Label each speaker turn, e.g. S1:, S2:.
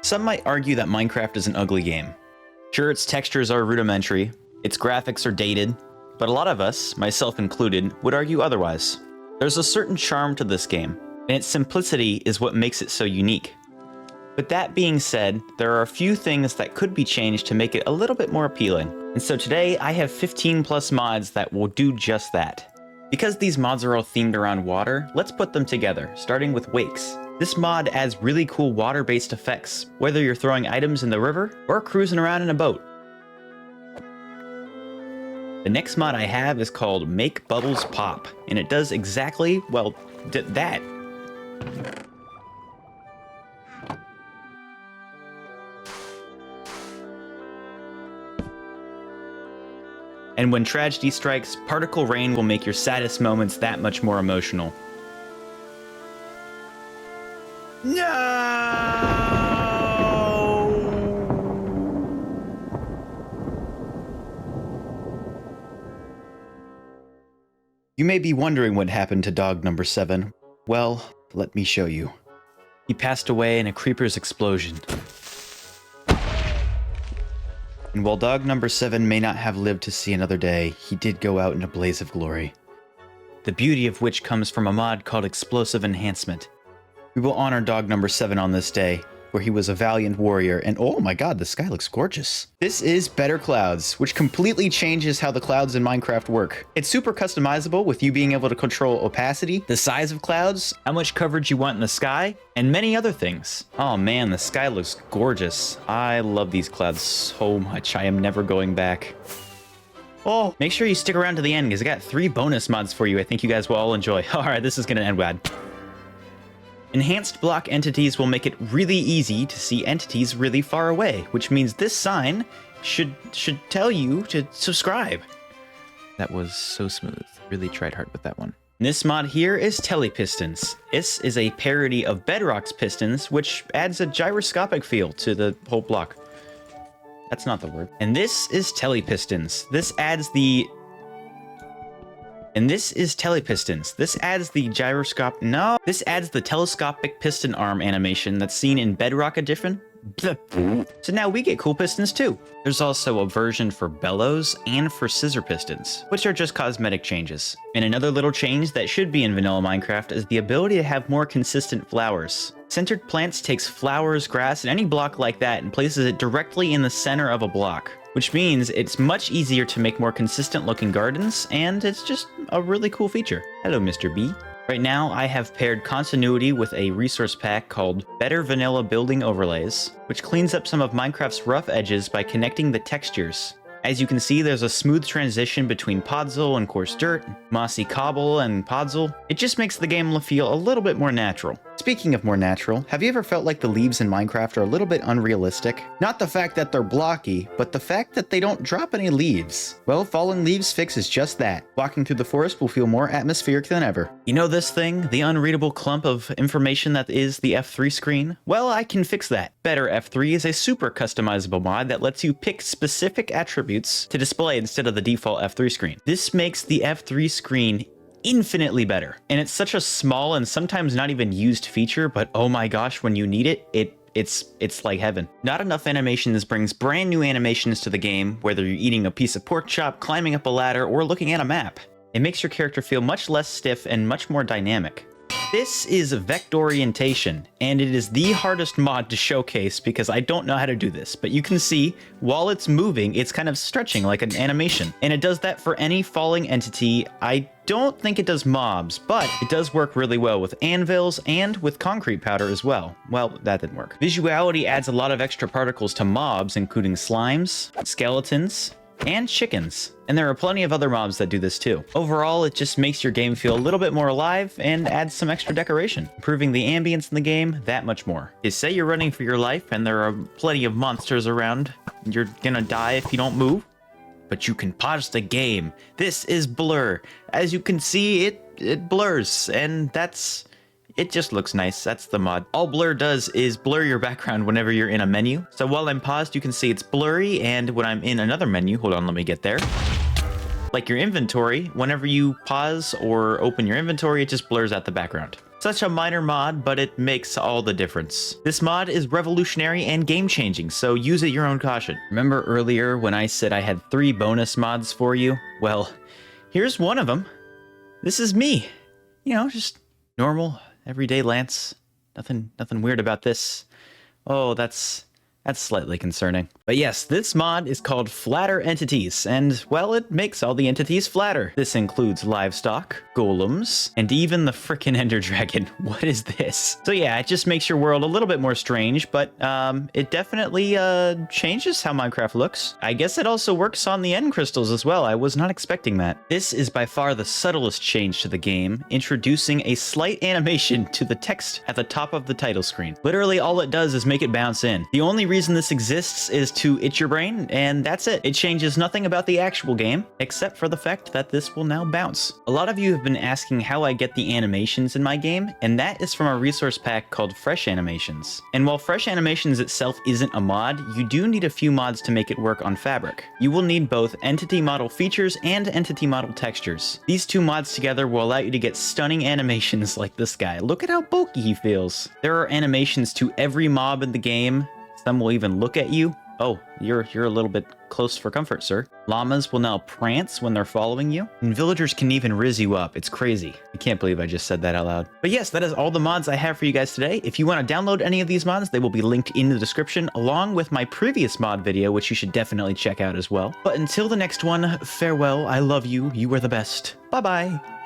S1: Some might argue that Minecraft is an ugly game. Sure, its textures are rudimentary, its graphics are dated, but a lot of us, myself included, would argue otherwise. There's a certain charm to this game, and its simplicity is what makes it so unique. With that being said, there are a few things that could be changed to make it a little bit more appealing. And so today I have 15 plus mods that will do just that. Because these mods are all themed around water, let's put them together, starting with wakes. This mod adds really cool water-based effects, whether you're throwing items in the river or cruising around in a boat. The next mod I have is called Make Bubbles Pop, and it does exactly, well, that. And when tragedy strikes, particle rain will make your saddest moments that much more emotional. No! You may be wondering what happened to dog number 7. Well, let me show you. He passed away in a creeper's explosion. And while dog number 7 may not have lived to see another day, he did go out in a blaze of glory. The beauty of which comes from a mod called Explosive Enhancement. We will honor dog number 7 on this day, where he was a valiant warrior, and oh my god, the sky looks gorgeous. This is Better Clouds, which completely changes how the clouds in Minecraft work. It's super customizable, with you being able to control opacity, the size of clouds, how much coverage you want in the sky, and many other things. Oh man, the sky looks gorgeous. I love these clouds so much, I am never going back. Oh, make sure you stick around to the end, because I got 3 bonus mods for you I think you guys will all enjoy. Alright, this is gonna end bad. Enhanced block entities will make it really easy to see entities really far away, which means this sign should tell you to subscribe. That was so smooth. Really tried hard with that one. This mod here is Telepistons. This is a parody of Bedrock's pistons, which adds a gyroscopic feel to the whole block. That's not the word. And this is Telepistons. This adds the gyroscope. No, this adds the telescopic piston arm animation that's seen in Bedrock Edition. So now we get cool pistons too. There's also a version for bellows and for scissor pistons, which are just cosmetic changes. And another little change that should be in vanilla Minecraft is the ability to have more consistent flowers. Centered Plants takes flowers, grass, and any block like that and places it directly in the center of a block, which means it's much easier to make more consistent looking gardens, and it's just a really cool feature. Hello, Mr. B. Right now, I have paired continuity with a resource pack called Better Vanilla Building Overlays, which cleans up some of Minecraft's rough edges by connecting the textures. As you can see, there's a smooth transition between podzol and coarse dirt, mossy cobble and podzol. It just makes the game feel a little bit more natural. Speaking of more natural, have you ever felt like the leaves in Minecraft are a little bit unrealistic? Not the fact that they're blocky, but the fact that they don't drop any leaves. Well, Fallen Leaves fixes just that. Walking through the forest will feel more atmospheric than ever. You know this thing, the unreadable clump of information that is the F3 screen? Well, I can fix that. Better F3 is a super customizable mod that lets you pick specific attributes to display instead of the default F3 screen. This makes the F3 screen infinitely better. And it's such a small and sometimes not even used feature, but oh my gosh, when you need it, it's like heaven. Not Enough Animations brings brand new animations to the game, whether you're eating a piece of pork chop, climbing up a ladder, or looking at a map. It makes your character feel much less stiff and much more dynamic. This is Vectorientation, and it is the hardest mod to showcase because I don't know how to do this, but you can see while it's moving, it's kind of stretching like an animation, and it does that for any falling entity. I don't think it does mobs, but it does work really well with anvils and with concrete powder as well. Well, that didn't work. Visuality adds a lot of extra particles to mobs, including slimes, skeletons, and chickens. And there are plenty of other mobs that do this too. Overall, it just makes your game feel a little bit more alive and adds some extra decoration, improving the ambience in the game that much more. You say you're running for your life and there are plenty of monsters around. You're gonna die if you don't move, but you can pause the game. This is Blur. As you can see, it blurs, and it just looks nice. That's the mod. All Blur does is blur your background whenever you're in a menu. So while I'm paused, you can see it's blurry, and when I'm in another menu, hold on, let me get there. Like your inventory, whenever you pause or open your inventory, it just blurs out the background. Such a minor mod, but it makes all the difference. This mod is revolutionary and game-changing, so use at your own caution. Remember earlier when I said I had 3 bonus mods for you? Well, here's one of them. This is me. You know, just normal, everyday Laynce. Nothing weird about this. Oh, that's slightly concerning. But yes, this mod is called Flatter Entities, and, well, it makes all the entities flatter. This includes livestock, golems, and even the frickin' Ender Dragon. What is this? So yeah, it just makes your world a little bit more strange, but it definitely changes how Minecraft looks. I guess it also works on the end crystals as well. I was not expecting that. This is by far the subtlest change to the game, introducing a slight animation to the text at the top of the title screen. Literally all it does is make it bounce in. The only reason this exists is to itch your brain, and that's it. It changes nothing about the actual game, except for the fact that this will now bounce. A lot of you have been asking how I get the animations in my game, and that is from a resource pack called Fresh Animations. And while Fresh Animations itself isn't a mod, you do need a few mods to make it work on Fabric. You will need both entity model features and entity model textures. These 2 mods together will allow you to get stunning animations like this guy. Look at how bulky he feels. There are animations to every mob in the game. Some will even look at you. Oh, you're a little bit close for comfort, sir. Llamas will now prance when they're following you. And villagers can even rizz you up. It's crazy. I can't believe I just said that out loud. But yes, that is all the mods I have for you guys today. If you want to download any of these mods, they will be linked in the description, along with my previous mod video, which you should definitely check out as well. But until the next one, farewell, I love you, you are the best. Bye-bye.